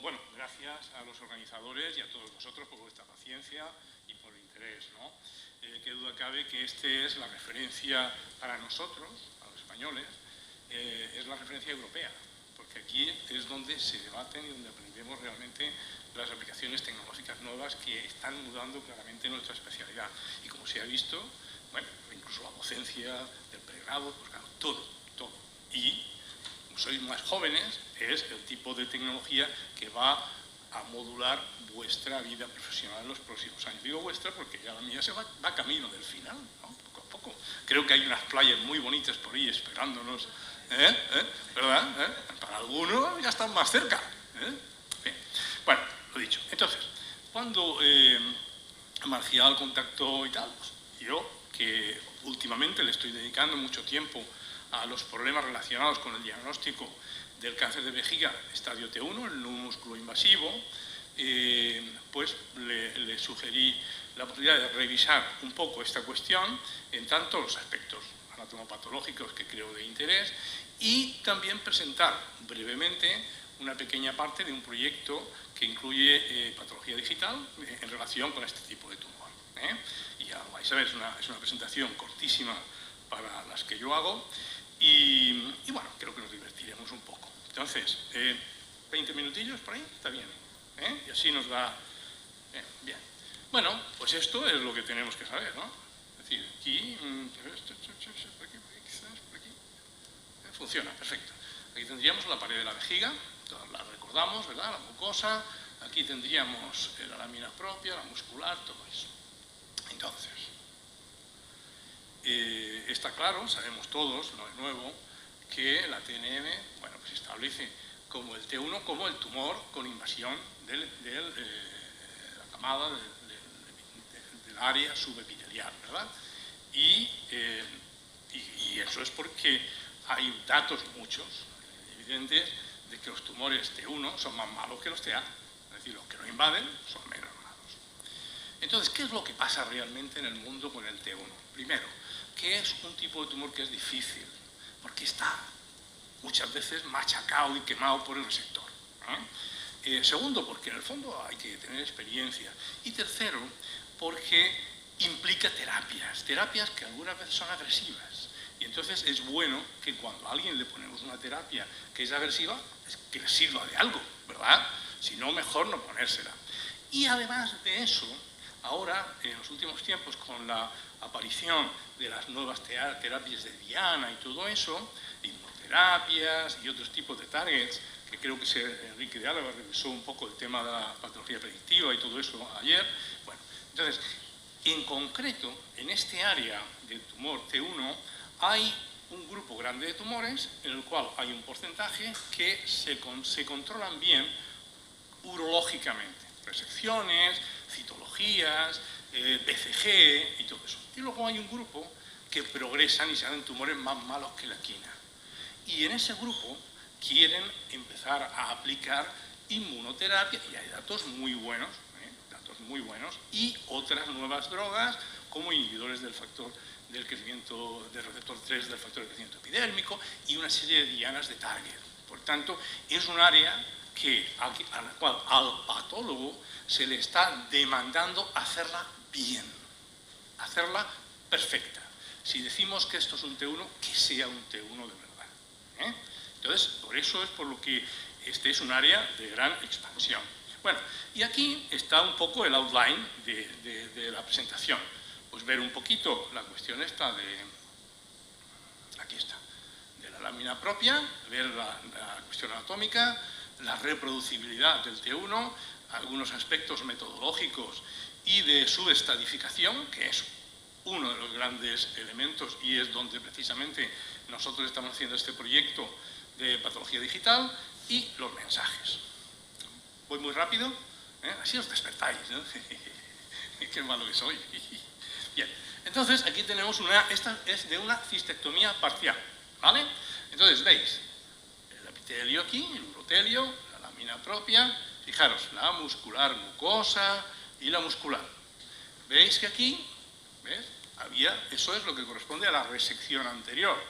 Bueno, gracias a los organizadores y a todos vosotros por vuestra paciencia y por el interés, ¿no? Qué duda cabe que este es la referencia para nosotros, a los españoles, es la referencia europea, porque aquí es donde se debaten y donde aprendemos realmente las aplicaciones tecnológicas nuevas que están mudando claramente nuestra especialidad. Y como se ha visto, bueno, incluso la docencia del pregrado, pues claro, todo. Y como sois más jóvenes, es el tipo de tecnología que va a modular vuestra vida profesional en los próximos años. Digo vuestra porque ya la mía se va camino del final, ¿no? Poco a poco. Creo que hay unas playas muy bonitas por ahí esperándonos, ¿verdad? Para algunos ya están más cerca. Bien. Bueno, lo dicho. Entonces, cuando Marcial contactó y tal, pues yo, que últimamente le estoy dedicando mucho tiempo a los problemas relacionados con el diagnóstico del cáncer de vejiga estadio T1, el músculo invasivo, pues le sugerí la posibilidad de revisar un poco esta cuestión en tanto los aspectos anatomopatológicos que creo de interés y también presentar brevemente una pequeña parte de un proyecto que incluye patología digital en relación con este tipo de tumor. Y ya lo vais a ver, es una presentación cortísima para las que yo hago y bueno, creo que nos divertiremos un poco. Entonces, 20 minutillos por ahí, está bien. Y así nos va bien. Bueno, pues esto es lo que tenemos que saber, ¿no? Es decir, aquí, por aquí, quizás, por aquí. Funciona, perfecto. Aquí tendríamos la pared de la vejiga, la recordamos, ¿verdad? La mucosa. Aquí tendríamos la lámina propia, la muscular, todo eso. Entonces, está claro, sabemos todos, no es nuevo, que la TNM, bueno, pues establece como el T1 como el tumor con invasión de la camada del área subepitelial, ¿verdad? Y eso es porque hay datos muchos, evidentes, de que los tumores T1 son más malos que los TA, es decir, los que lo invaden son menos malos. Entonces, ¿qué es lo que pasa realmente en el mundo con el T1? Primero, que es un tipo de tumor que es difícil, porque está muchas veces machacado y quemado por el receptor. Segundo, porque en el fondo hay que tener experiencia. Y tercero, porque implica terapias que algunas veces son agresivas. Y entonces es bueno que cuando a alguien le ponemos una terapia que es agresiva, que le sirva de algo, ¿verdad? Si no, mejor no ponérsela. Y además de eso, ahora, en los últimos tiempos, con la aparición de las nuevas terapias de diana y todo eso, inmunoterapias y otros tipos de targets, que creo que Enrique de Álava revisó un poco el tema de la patología predictiva y todo eso ayer. Bueno, entonces, en concreto, en este área del tumor T1 hay un grupo grande de tumores en el cual hay un porcentaje que se controlan bien urológicamente. Resecciones, citologías, BCG y todo eso. Y luego hay un grupo que progresan y se hacen tumores más malos que la quina. Y en ese grupo quieren empezar a aplicar inmunoterapia, y hay datos muy buenos, y otras nuevas drogas como inhibidores del factor del crecimiento, del receptor 3 del factor de crecimiento epidérmico y una serie de dianas de target. Por tanto, es un área a la cual al patólogo se le está demandando hacerla bien, hacerla perfecta. Si decimos que esto es un T1, que sea un T1 de verdad. Entonces, por eso es por lo que este es un área de gran expansión. Bueno, y aquí está un poco el outline de la presentación. Pues ver un poquito la cuestión esta aquí está, de la lámina propia, ver la cuestión anatómica, la reproducibilidad del T1, algunos aspectos metodológicos y de su estadificación, que es uno de los grandes elementos y es donde precisamente nosotros estamos haciendo este proyecto de patología digital, y los mensajes. Voy muy rápido, así os despertáis, ¿no? Qué malo que soy. Bien, entonces aquí tenemos esta es de una cistectomía parcial, ¿vale? Entonces veis el epitelio aquí, el urotelio, la lámina propia, fijaros, la muscular mucosa y la muscular. Veis que aquí, ¿ves? Eso es lo que corresponde a la resección anterior.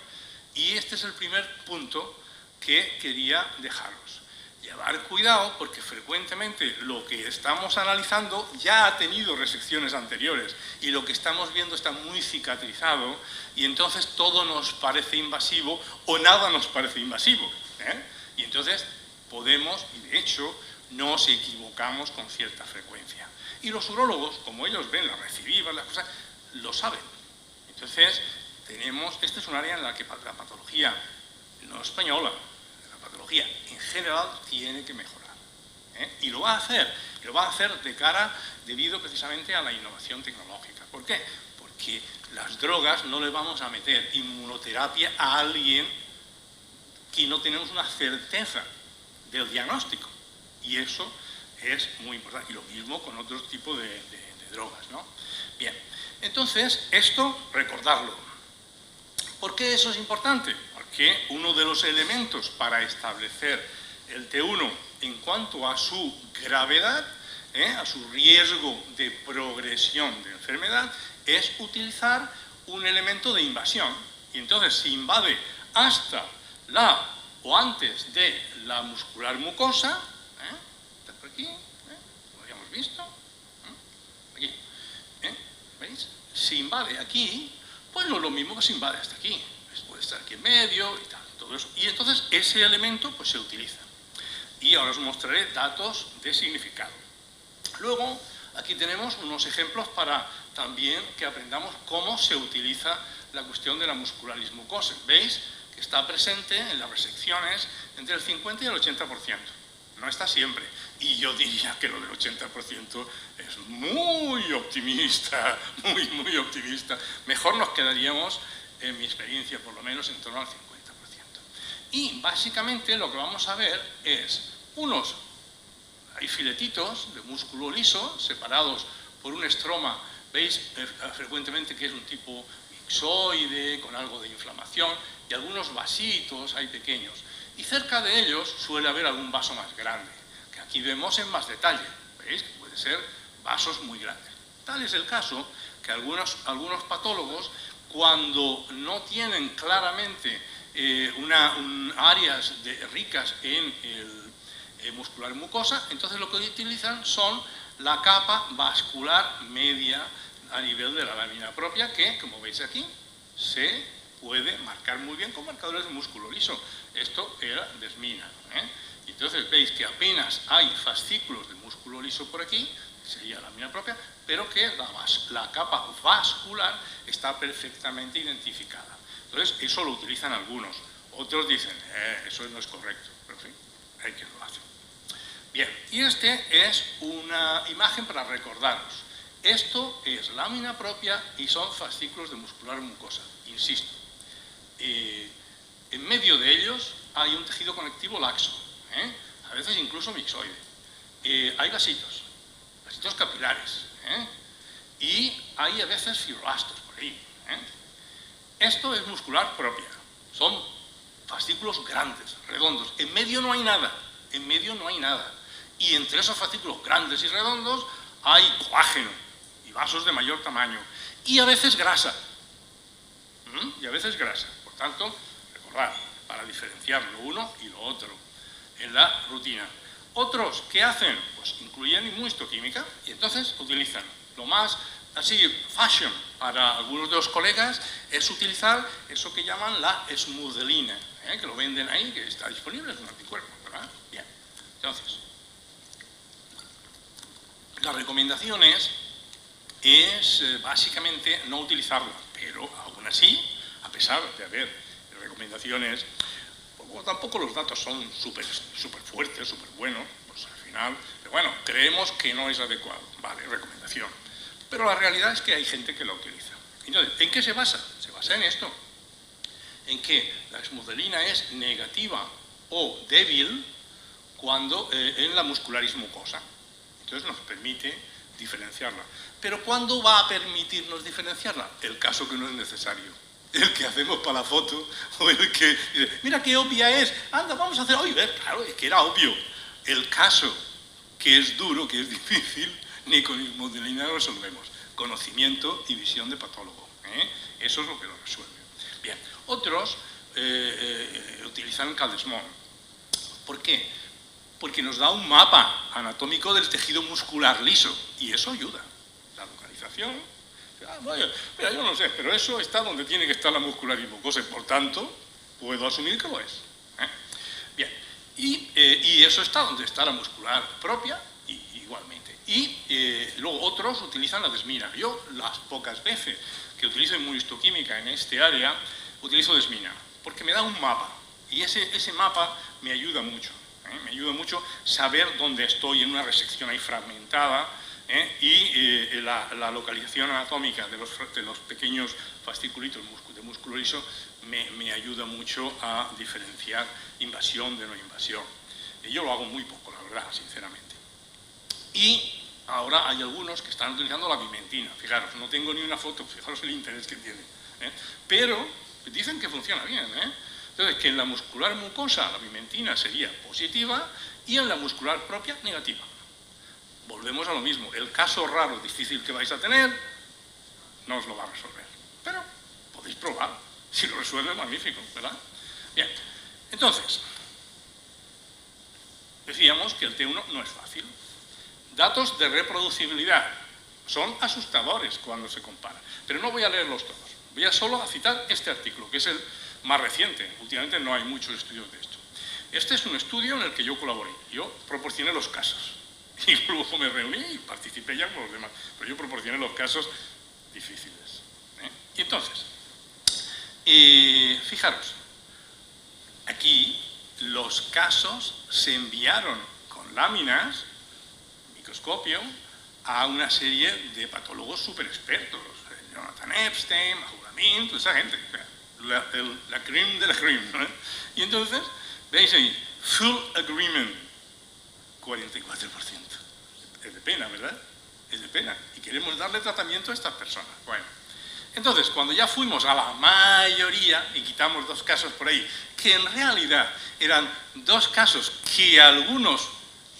Y este es el primer punto que quería dejaros. Llevar cuidado porque frecuentemente lo que estamos analizando ya ha tenido resecciones anteriores y lo que estamos viendo está muy cicatrizado y entonces todo nos parece invasivo o nada nos parece invasivo. Y entonces podemos, y de hecho nos equivocamos con cierta frecuencia. Y los urólogos, como ellos ven las recidivas, las cosas, lo saben. Entonces esta es un área en la que la patología no española, patología en general tiene que mejorar. Y lo va a hacer de cara debido precisamente a la innovación tecnológica. ¿Por qué? Porque las drogas no le vamos a meter inmunoterapia a alguien que no tenemos una certeza del diagnóstico. Y eso es muy importante. Y lo mismo con otros tipos de drogas, ¿no? Bien, entonces esto recordarlo. ¿Por qué eso es importante? Que uno de los elementos para establecer el T1 en cuanto a su gravedad, a su riesgo de progresión de enfermedad, es utilizar un elemento de invasión. Y entonces, si invade hasta la o antes de la muscular mucosa, está por aquí, lo habíamos visto, aquí, ¿veis? Si invade aquí, pues no es lo mismo que si invade hasta aquí. Puede estar aquí en medio y tal, todo eso. Y entonces ese elemento pues se utiliza. Y ahora os mostraré datos de significado. Luego, aquí tenemos unos ejemplos para también que aprendamos cómo se utiliza la cuestión de la muscularis mucosa. ¿Veis? Que está presente en las resecciones entre el 50 y el 80%. No está siempre. Y yo diría que lo del 80% es muy optimista, muy optimista. Mejor nos quedaríamos, en mi experiencia por lo menos, en torno al 50%. Y básicamente lo que vamos a ver es hay filetitos de músculo liso separados por un estroma, veis frecuentemente que es un tipo mixoide, con algo de inflamación, y algunos vasitos hay pequeños. Y cerca de ellos suele haber algún vaso más grande, que aquí vemos en más detalle, veis que puede ser vasos muy grandes. Tal es el caso que algunos patólogos, cuando no tienen claramente áreas ricas en el muscular mucosa, entonces lo que utilizan son la capa vascular media a nivel de la lámina propia, que, como veis aquí, se puede marcar muy bien con marcadores de músculo liso. Esto era desmina. Entonces veis que apenas hay fascículos de músculo liso por aquí, sería la lámina propia, pero que la capa vascular está perfectamente identificada. Entonces, eso lo utilizan algunos. Otros dicen, eso no es correcto, pero en fin, hay quien lo hace. Bien, y este es una imagen para recordaros. Esto es lámina propia y son fascículos de muscular mucosa, insisto. En medio de ellos hay un tejido conectivo laxo, a veces incluso mixoide. Hay vasitos capilares, y hay a veces fibroblastos por ahí. Esto es muscular propia, son fascículos grandes, redondos. En medio no hay nada, y entre esos fascículos grandes y redondos hay colágeno y vasos de mayor tamaño, y a veces grasa. Por tanto, recordad, para diferenciar lo uno y lo otro en la rutina. Otros, ¿qué hacen? Pues incluyen inmunistoquímica y entonces utilizan lo más así fashion para algunos de los colegas es utilizar eso que llaman la esmudelina, que lo venden ahí, que está disponible, es un anticuerpo, ¿verdad? Bien, entonces, la recomendación es básicamente no utilizarla, pero aún así, a pesar de haber recomendaciones, como tampoco los datos son súper fuertes, súper buenos, pues al final, pero bueno, creemos que no es adecuado, vale, recomendación. Pero la realidad es que hay gente que lo utiliza. Entonces, ¿en qué se basa? Se basa en esto, en que la esmudelina es negativa o débil cuando en la muscularis mucosa. Entonces nos permite diferenciarla. Pero ¿cuándo va a permitirnos diferenciarla? El caso que no es necesario. El que hacemos para la foto, o el que dice, mira qué obvia es, anda, vamos a hacer, oye, claro, es que era obvio. El caso que es duro, que es difícil, ni con esmudelina lo resolvemos. Conocimiento y visión de patólogo. Eso es lo que lo resuelve. Bien, otros utilizan el Caldesmón. ¿Por qué? porque nos da un mapa anatómico del tejido muscular liso, y eso ayuda. La localización, mira, yo no sé, pero eso está donde tiene que estar la muscular hipocosa, por tanto, puedo asumir que lo es. Bien, y eso está donde está la muscular propia, igualmente. Y luego otros utilizan la desmina. Yo, las pocas veces que utilizo inmunistoquímica en este área, utilizo desmina, porque me da un mapa, y ese mapa me ayuda mucho. Me ayuda mucho saber dónde estoy en una resección ahí fragmentada, y la localización anatómica de los pequeños fasciculitos de músculo liso me ayuda mucho a diferenciar invasión de no invasión. Yo lo hago muy poco, la verdad, sinceramente. Y ahora hay algunos que están utilizando la pimentina. Fijaros, no tengo ni una foto, fijaros el interés que tiene. Pero dicen que funciona bien. Entonces, que en la muscular mucosa la pimentina sería positiva y en la muscular propia negativa. Volvemos a lo mismo. El caso raro, difícil que vais a tener, no os lo va a resolver. Pero podéis probar. Si lo resuelve, magnífico, ¿verdad? Bien. Entonces, decíamos que el T1 no es fácil. Datos de reproducibilidad son asustadores cuando se comparan. Pero no voy a leerlos todos. Voy a solo a citar este artículo, que es el más reciente. Últimamente no hay muchos estudios de esto. Este es un estudio en el que yo colaboré. Yo proporcioné los casos. Y luego me reuní y participé ya con los demás. Pero yo proporcioné los casos difíciles. Y entonces, fijaros, aquí los casos se enviaron con láminas, microscopio, a una serie de patólogos súper expertos. Jonathan Epstein, Mahmoud Amin, toda esa gente. La creme de la creme. Y entonces, veis ahí, full agreement, 44%. Es de pena, ¿verdad? Es de pena. Y queremos darle tratamiento a estas personas. Bueno, entonces, cuando ya fuimos a la mayoría y quitamos 2 casos por ahí, que en realidad eran 2 casos que algunos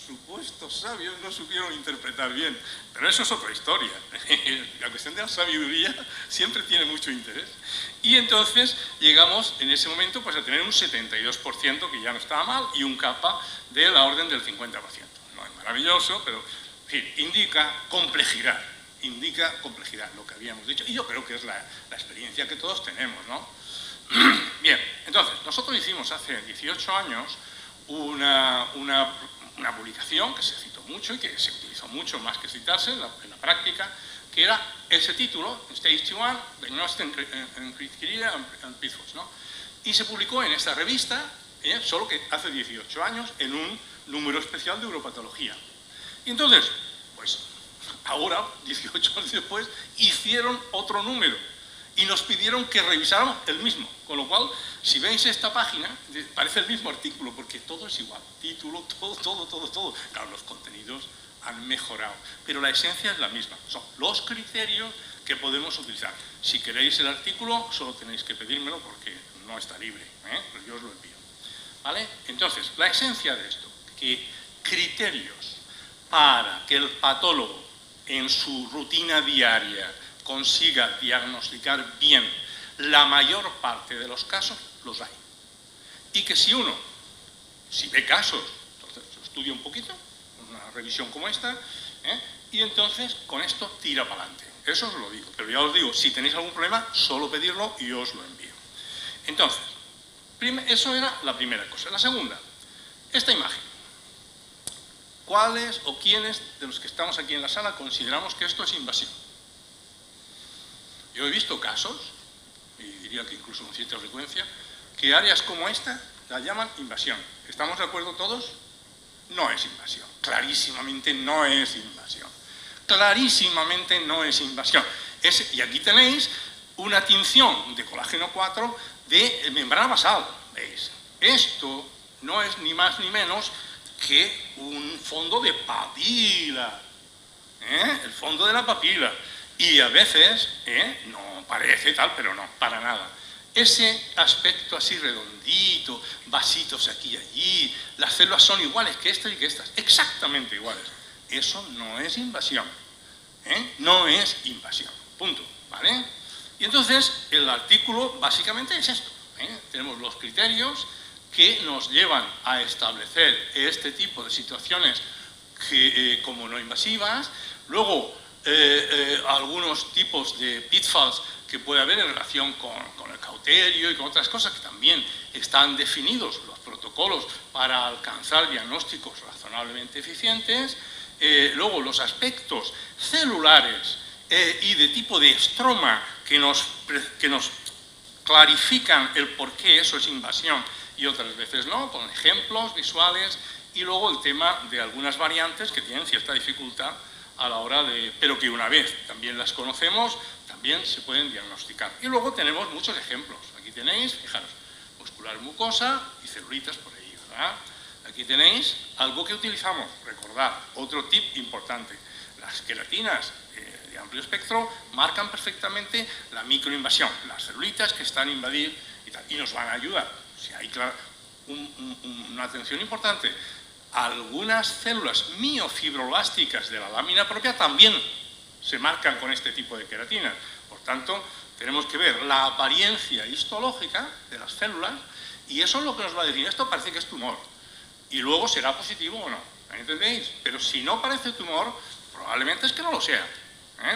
supuestos sabios no supieron interpretar bien, pero eso es otra historia. La cuestión de la sabiduría siempre tiene mucho interés. Y entonces llegamos en ese momento pues a tener un 72%, que ya no estaba mal, y un kappa de la orden del 50%. No es maravilloso, pero en fin, indica complejidad, lo que habíamos dicho, y yo creo que es la experiencia que todos tenemos, ¿no? Bien, entonces, nosotros hicimos hace 18 años una publicación que se citó mucho y que se utilizó mucho más que citarse en la práctica, que era ese título, Stage 1, Diagnostic and Criteria and Pitfalls, ¿no? Y se publicó en esta revista, solo que hace 18 años, en un número especial de uropatología. Y entonces, pues ahora, 18 años después, hicieron otro número y nos pidieron que revisáramos el mismo, con lo cual, si veis esta página, parece el mismo artículo, porque todo es igual, título, todo. Claro, los contenidos han mejorado, pero la esencia es la misma, son los criterios que podemos utilizar. Si queréis el artículo, solo tenéis que pedírmelo porque no está libre, pero yo os lo envío. ¿Vale? Entonces, la esencia de esto, que criterios para que el patólogo en su rutina diaria consiga diagnosticar bien la mayor parte de los casos, los hay. Y que si ve casos, entonces estudia un poquito, una revisión como esta, y entonces con esto tira para adelante. Eso os lo digo, pero ya os digo, si tenéis algún problema, solo pedirlo y yo os lo envío. Entonces, eso era la primera cosa. La segunda, esta imagen. ¿Cuáles o quiénes de los que estamos aquí en la sala consideramos que esto es invasión? Yo he visto casos, y diría que incluso con cierta frecuencia, que áreas como esta la llaman invasión. ¿Estamos de acuerdo todos? No es invasión. Clarísimamente no es invasión. Clarísimamente no es invasión. Y aquí tenéis una tinción de colágeno 4 de membrana basal. ¿Veis? Esto no es ni más ni menos que un fondo de papila. El fondo de la papila. Y a veces, no parece tal, pero no, para nada. Ese aspecto así redondito, vasitos aquí y allí, las células son iguales que estas y que estas, exactamente iguales. Eso no es invasión, no es invasión, punto, ¿vale? Y entonces el artículo básicamente es esto, tenemos los criterios que nos llevan a establecer este tipo de situaciones como no invasivas. Luego, algunos tipos de pitfalls que puede haber en relación con el cauterio y con otras cosas que también están definidos los protocolos para alcanzar diagnósticos razonablemente eficientes. Luego, los aspectos celulares y de tipo de estroma que nos clarifican el por qué eso es invasión y otras veces no, con ejemplos visuales. Y luego el tema de algunas variantes que tienen cierta dificultad a la hora de, pero que una vez también las conocemos, también se pueden diagnosticar. Y luego tenemos muchos ejemplos. Aquí tenéis, fijaros, muscular mucosa y celulitas por ahí, ¿verdad? Aquí tenéis algo que utilizamos, recordad, otro tip importante. Las queratinas de amplio espectro marcan perfectamente la microinvasión, las celulitas que están a invadir y tal, y nos van a ayudar. Si hay una atención importante, algunas células miofibroblásticas de la lámina propia también se marcan con este tipo de queratinas. Por tanto, tenemos que ver la apariencia histológica de las células y eso es lo que nos va a decir, esto parece que es tumor. Y luego será positivo o no, ¿entendéis? Pero si no parece tumor, probablemente es que no lo sea.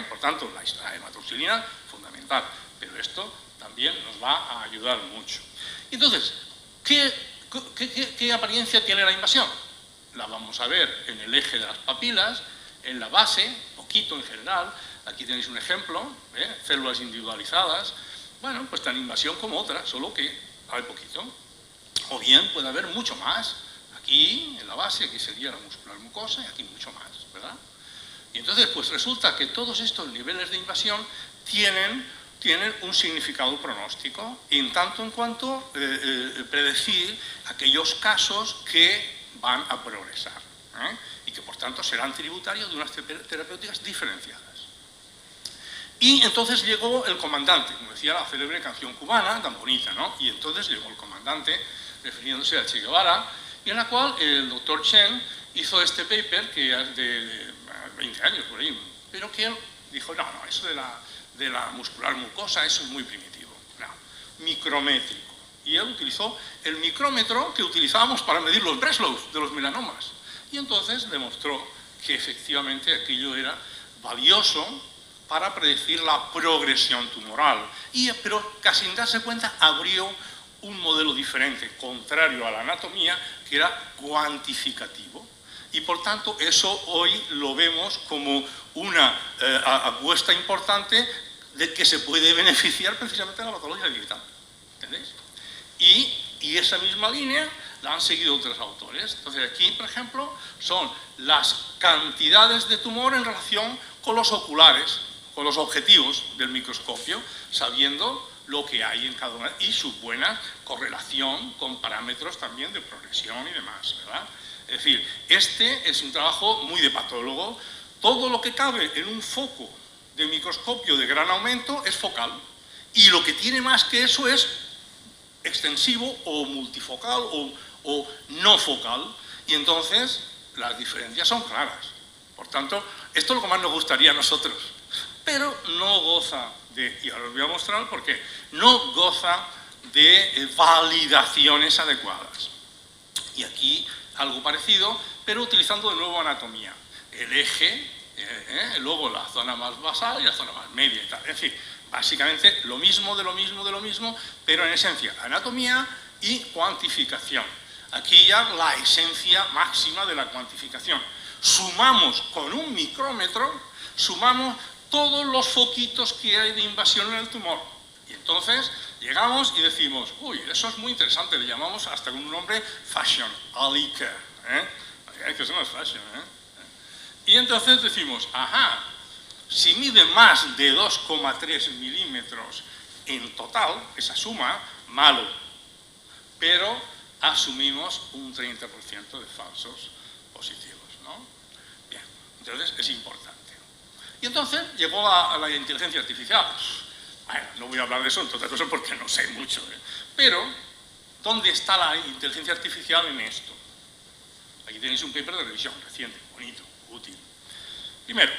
Por tanto, la hematoxilina, fundamental. Pero esto también nos va a ayudar mucho. Entonces, ¿qué apariencia tiene la invasión? La vamos a ver en el eje de las papilas, en la base, poquito en general. Aquí tenéis un ejemplo, células individualizadas. Bueno, pues tan invasión como otra, solo que hay poquito. O bien puede haber mucho más. Aquí, en la base, aquí sería la muscular mucosa y aquí mucho más, ¿verdad? Y entonces, pues resulta que todos estos niveles de invasión tienen un significado pronóstico, en tanto en cuanto predecir aquellos casos que van a progresar y que por tanto serán tributarios de unas terapéuticas diferenciadas. Y entonces llegó el comandante, como decía la célebre canción cubana, tan bonita, ¿no? Y entonces llegó el comandante, refiriéndose a Che Guevara, y en la cual el doctor Chen hizo este paper que es de 20 años por ahí, pero que él dijo, no, eso de la muscular mucosa, eso es muy primitivo, no, micrométrico. Y él utilizó el micrómetro que utilizábamos para medir los Breslows de los melanomas. Y entonces demostró que efectivamente aquello era valioso para predecir la progresión tumoral. Pero casi sin darse cuenta abrió un modelo diferente, contrario a la anatomía, que era cuantificativo. Y por tanto eso hoy lo vemos como una apuesta importante de que se puede beneficiar precisamente de la patología digital. ¿Entendéis? Y esa misma línea la han seguido otros autores. Entonces aquí, por ejemplo, son las cantidades de tumor en relación con los oculares, con los objetivos del microscopio, sabiendo lo que hay en cada una y su buena correlación con parámetros también de progresión y demás, ¿verdad? Es decir, este es un trabajo muy de patólogo. Todo lo que cabe en un foco de microscopio de gran aumento es focal. Y lo que tiene más que eso es extensivo o multifocal o no focal. Y entonces las diferencias son claras. Por tanto, esto es lo que más nos gustaría a nosotros. Pero no goza de, y ahora os voy a mostrar por qué, no goza de validaciones adecuadas. Y aquí algo parecido, pero utilizando de nuevo anatomía. El eje, luego la zona más basal y la zona más media y tal. Es decir, básicamente lo mismo de lo mismo de lo mismo, pero en esencia anatomía y cuantificación. Aquí ya la esencia máxima de la cuantificación. Sumamos con un micrómetro, sumamos todos los foquitos que hay de invasión en el tumor. Y entonces llegamos y decimos, uy, eso es muy interesante, le llamamos hasta con un nombre fashion, Alike. Que eso no es fashion, Y entonces decimos, ajá, si mide más de 2,3 milímetros en total, esa suma, malo. Pero asumimos un 30% de falsos positivos, ¿no? Bien, entonces es importante. Y entonces llegó la inteligencia artificial. Bueno, no voy a hablar de eso, entre otras cosas, porque no sé mucho. Pero, ¿dónde está la inteligencia artificial en esto? Aquí tenéis un paper de revisión reciente, bonito, útil. Primero,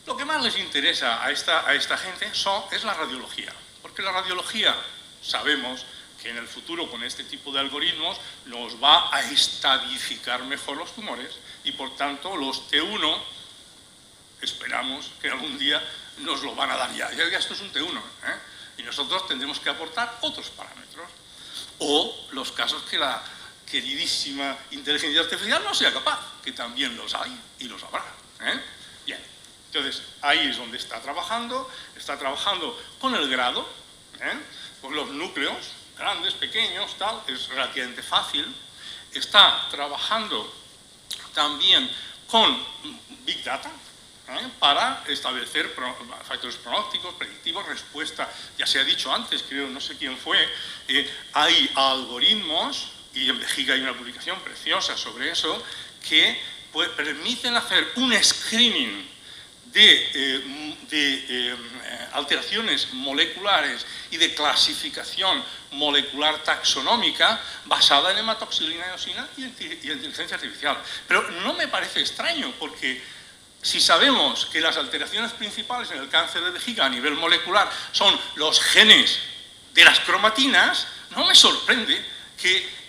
lo que más les interesa a esta gente es la radiología. Porque la radiología sabemos que en el futuro con este tipo de algoritmos nos va a estadificar mejor los tumores y por tanto los T1 esperamos que algún día nos lo van a dar ya. Ya esto es un T1, ¿eh? Y nosotros tendremos que aportar otros parámetros. O los casos que la queridísima inteligencia artificial no sea capaz, que también los hay y los habrá, ¿eh? Bien, entonces ahí es donde está trabajando con el grado, ¿eh? Con los núcleos, grandes, pequeños, tal, es relativamente fácil. Está trabajando también con Big Data, para establecer factores pronósticos, predictivos, respuesta. Ya se ha dicho antes, creo, no sé quién fue, hay algoritmos, y en Vejiga hay una publicación preciosa sobre eso, que permiten hacer un screening de alteraciones moleculares y de clasificación molecular taxonómica basada en hematoxilina, eosina y inteligencia artificial. Pero no me parece extraño, porque si sabemos que las alteraciones principales en el cáncer de vejiga a nivel molecular son los genes de las cromatinas, no me sorprende que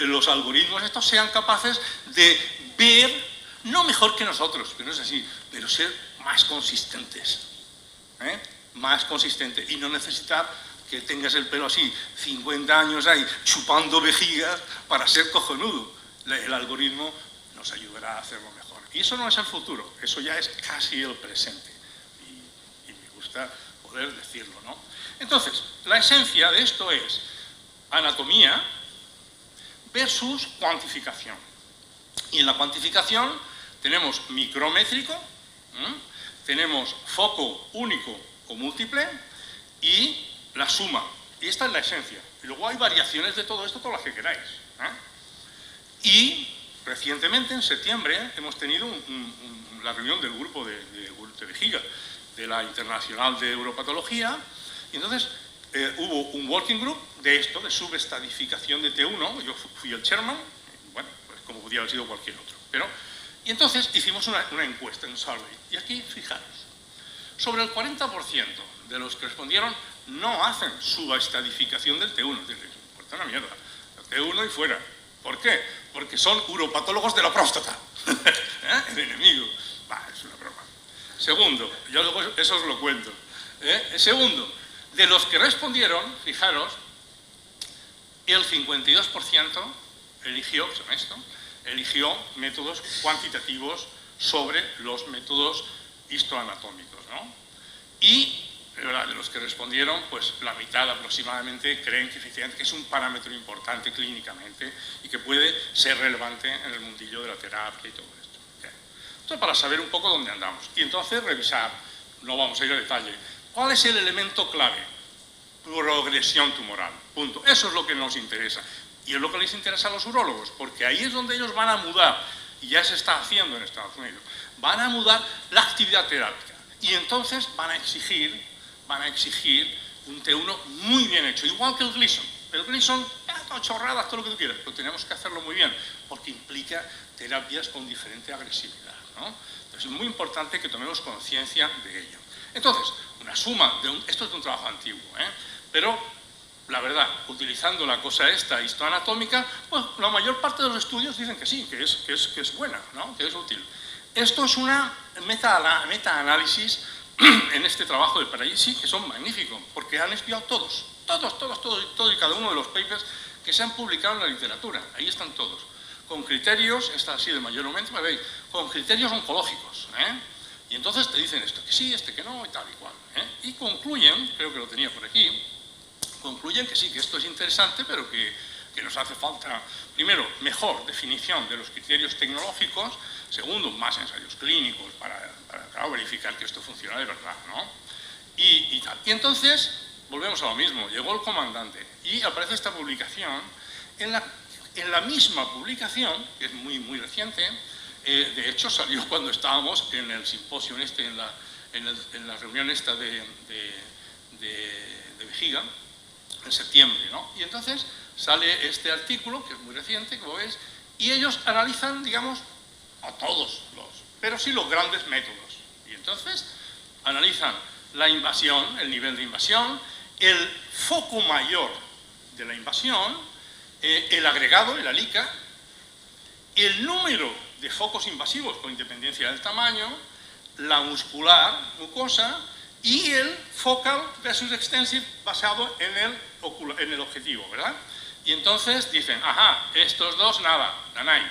los algoritmos estos sean capaces de ver, no mejor que nosotros, que no es así, pero ser más consistentes, más consistentes, y no necesitar que tengas el pelo así, 50 años ahí, chupando vejigas para ser cojonudo. El algoritmo nos ayudará a hacerlo mejor. Y eso no es el futuro, eso ya es casi el presente. Y me gusta poder decirlo, ¿no? Entonces, la esencia de esto es anatomía versus cuantificación. Y en la cuantificación tenemos micrométrico, tenemos foco único o múltiple y la suma. Y esta es la esencia. Y luego hay variaciones de todo esto, todas las que queráis. Y recientemente, en septiembre, hemos tenido la reunión del grupo de vejiga de la Internacional de Uropatología, y entonces hubo un working group de esto, de subestadificación de T1, yo fui el chairman, bueno, pues como podía haber sido cualquier otro. Y entonces hicimos una encuesta, un survey, y aquí, fijaros, sobre el 40% de los que respondieron no hacen subestadificación del T1, es decir, importa una mierda, el T1 y fuera. ¿Por qué? Porque son uropatólogos de la próstata. El enemigo. Es una broma. Segundo, yo luego eso os lo cuento. Segundo, de los que respondieron, fijaros, el 52% eligió métodos cuantitativos sobre los métodos histoanatómicos, ¿no? Y de los que respondieron, pues la mitad aproximadamente creen que efectivamente es un parámetro importante clínicamente y que puede ser relevante en el mundillo de la terapia y todo esto. Entonces, para saber un poco dónde andamos. Y entonces revisar, no vamos a ir a detalle, ¿cuál es el elemento clave? Progresión tumoral, punto. Eso es lo que nos interesa. Y es lo que les interesa a los urólogos, porque ahí es donde ellos van a mudar, y ya se está haciendo en Estados Unidos, van a mudar la actividad terápica. Y entonces van a exigir un T1 muy bien hecho, igual que el Gleason. El Gleason, chorradas, todo lo que tú quieras, pero tenemos que hacerlo muy bien, porque implica terapias con diferente agresividad, ¿no? Entonces es muy importante que tomemos conciencia de ello. Entonces, una suma, esto es de un trabajo antiguo, pero la verdad, utilizando la cosa esta histoanatómica, pues la mayor parte de los estudios dicen que sí, que es buena, ¿no? Que es útil. Esto es una meta-análisis en este trabajo de Parisi, que son magníficos, porque han estudiado todos y cada uno de los papers que se han publicado en la literatura. Ahí están todos. Con criterios, esta así de mayor aumento, me veis, con criterios oncológicos, Y entonces te dicen esto que sí, este que no, y tal y cual. Y concluyen, creo que lo tenía por aquí, concluyen que sí, que esto es interesante, pero que nos hace falta, primero, mejor definición de los criterios tecnológicos, segundo, más ensayos clínicos para claro, verificar que esto funciona de verdad, ¿no? Y tal. Y entonces, volvemos a lo mismo, llegó el comandante y aparece esta publicación. En la misma publicación, que es muy reciente, de hecho salió cuando estábamos en el simposio en la reunión esta de vejiga, en septiembre, ¿no? Y entonces sale este artículo, que es muy reciente, como ves, y ellos analizan, digamos, a todos pero sí los grandes métodos. Y entonces analizan la invasión, el nivel de invasión, el foco mayor de la invasión, el agregado, el ALICA, el número de focos invasivos con independencia del tamaño, la muscular, mucosa, y el focal versus extensive basado en el objetivo, ¿verdad? Y entonces dicen, ajá, estos dos nada, nanay.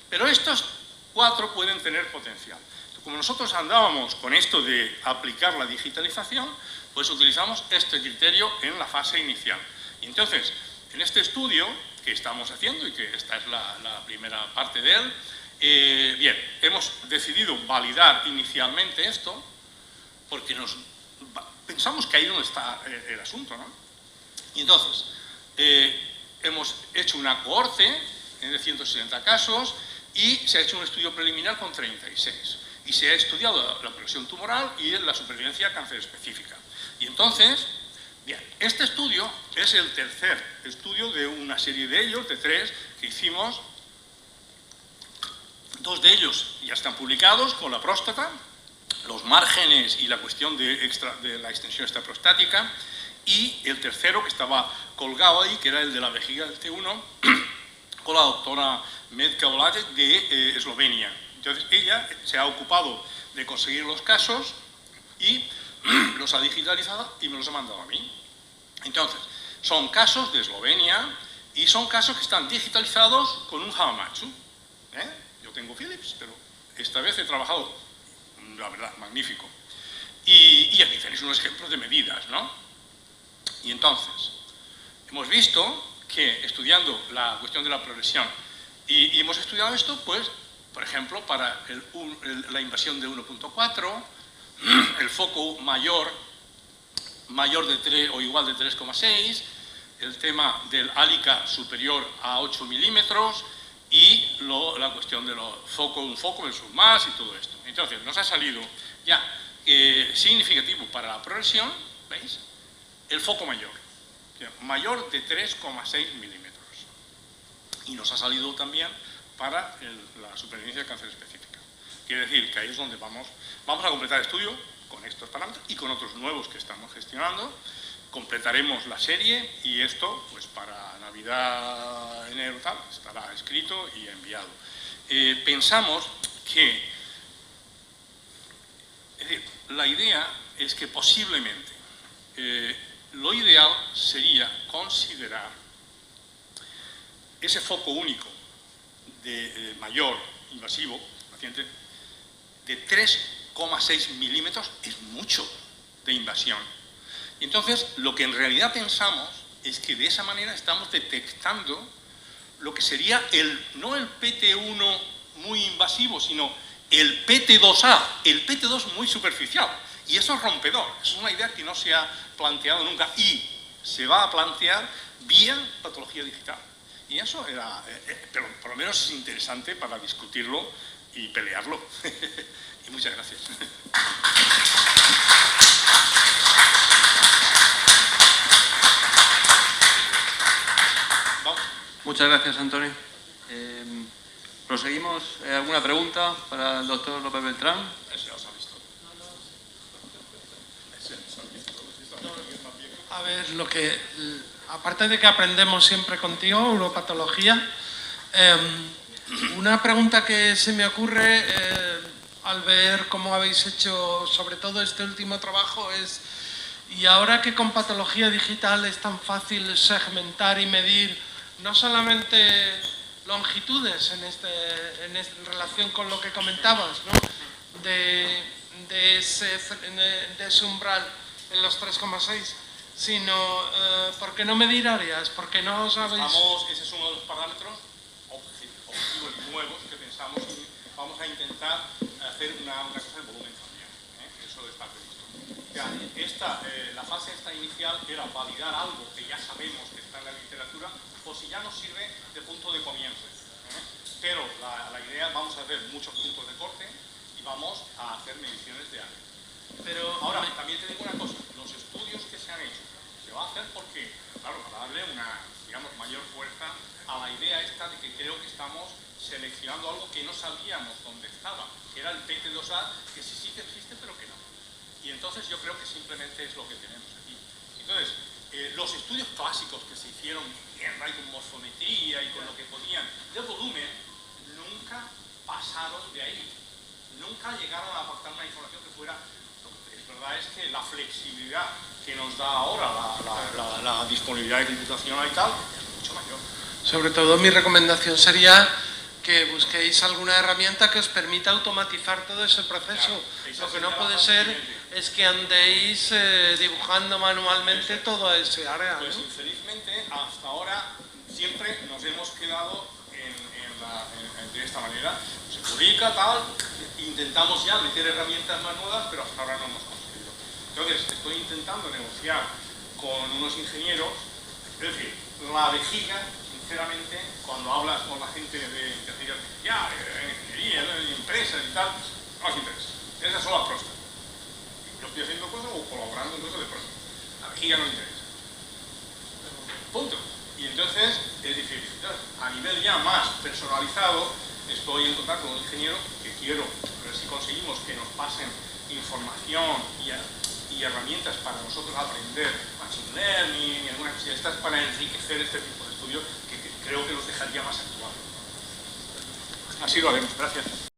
Pero estos 4 pueden tener potencial. Como nosotros andábamos con esto de aplicar la digitalización, pues utilizamos este criterio en la fase inicial. Y entonces, en este estudio que estamos haciendo, y que esta es la primera parte de él, bien, hemos decidido validar inicialmente esto, porque pensamos que ahí no está el asunto, ¿no? Y entonces, hemos hecho una cohorte de 160 casos y se ha hecho un estudio preliminar con 36. Y se ha estudiado la progresión tumoral y la supervivencia cáncer específica. Y entonces, bien, este estudio es el tercer estudio de una serie de ellos, de 3, que hicimos. 2 de ellos ya están publicados con la próstata, los márgenes y la cuestión de la extensión extraprostática, y el tercero que estaba colgado ahí, que era el de la vejiga del T1, con la doctora Metka Olajic de Eslovenia. Entonces ella se ha ocupado de conseguir los casos y los ha digitalizado y me los ha mandado a mí. Entonces, son casos de Eslovenia y son casos que están digitalizados con un Hamamatsu. Yo tengo Philips, pero esta vez he trabajado, la verdad, magnífico. Y aquí tenéis unos ejemplos de medidas, ¿no? Y entonces, hemos visto que estudiando la cuestión de la progresión, y hemos estudiado esto, pues, por ejemplo, para la invasión de 1.4, el foco mayor de 3 o igual de 3,6, el tema del ALICA superior a 8 milímetros y la cuestión de un foco versus más y todo esto. Entonces, nos ha salido ya significativo para la progresión, ¿veis? El foco mayor de 3,6 milímetros. Y nos ha salido también para la supervivencia de cáncer específica. Quiere decir que ahí es donde vamos a completar el estudio con estos parámetros y con otros nuevos que estamos gestionando. Completaremos la serie y esto, pues para Navidad, enero, tal, estará escrito y enviado. Pensamos que, es decir, la idea es que posiblemente lo ideal sería considerar ese foco único de mayor invasivo, paciente, de 3,6 milímetros es mucho de invasión. Y entonces, lo que en realidad pensamos es que de esa manera estamos detectando lo que sería no el PT1 muy invasivo, sino el PT2A, el PT2 muy superficial. Y eso es rompedor, es una idea que no se ha planteado nunca y se va a plantear vía patología digital. Y eso era, pero por lo menos es interesante para discutirlo y pelearlo. Y muchas gracias. Vamos. Muchas gracias, Antonio. ¿Proseguimos? ¿Alguna pregunta para el doctor López Beltrán? A ver, aparte de que aprendemos siempre contigo, uropatología, una pregunta que se me ocurre al ver cómo habéis hecho sobre todo este último trabajo es, y ahora que con patología digital es tan fácil segmentar y medir no solamente longitudes en relación con lo que comentabas, ¿no? de ese umbral en los 3,6, sino ¿por qué no medir áreas? ¿Por qué no sabéis? Ese es uno de los parámetros objetivos nuevos que pensamos y vamos a intentar hacer una cosa de volumen también. Eso está previsto. La fase inicial era validar algo que ya sabemos que está en la literatura, o si ya nos sirve de punto de comienzo. Pero la idea, vamos a hacer muchos puntos de corte y vamos a hacer mediciones de área. Pero ahora, también te digo una cosa, los estudios que se han hecho, se va a hacer porque, claro, para darle una, digamos, mayor fuerza a la idea esta de que creo que estamos seleccionando algo que no sabíamos dónde estaba, que era el PT2A, que sí que existe, pero que no. Y entonces yo creo que simplemente es lo que tenemos aquí. Entonces, los estudios clásicos que se hicieron con morfometría y con lo que podían de volumen, nunca pasaron de ahí. Nunca llegaron a aportar una información que fuera... Lo que es verdad es que la flexibilidad que nos da ahora la disponibilidad de computación y tal es mucho mayor. Sobre todo mi recomendación sería que busquéis alguna herramienta que os permita automatizar todo ese proceso. Claro, lo que no puede ser es que andéis dibujando manualmente toda ese área. Pues infelizmente hasta ahora siempre nos hemos quedado de esta manera. Se publica tal, intentamos ya meter herramientas más nuevas, pero hasta ahora no hemos conseguido. Entonces estoy intentando negociar con unos ingenieros, es decir, la vejiga, sinceramente, cuando hablas con la gente de inteligencia artificial, de ingeniería, de empresas y tal, no les interesa. Esa es solo la próstata. Yo estoy haciendo cosas o colaborando en cosas de próstata. La vejiga no le interesa. Punto. Y entonces es difícil. Entonces, a nivel ya más personalizado, estoy en contacto con un ingeniero que quiero ver si conseguimos que nos pasen información y herramientas para nosotros aprender machine learning y algunas cosas de estas para enriquecer este tipo de estudios que creo que los dejaría más actuales. Así lo haremos. Gracias.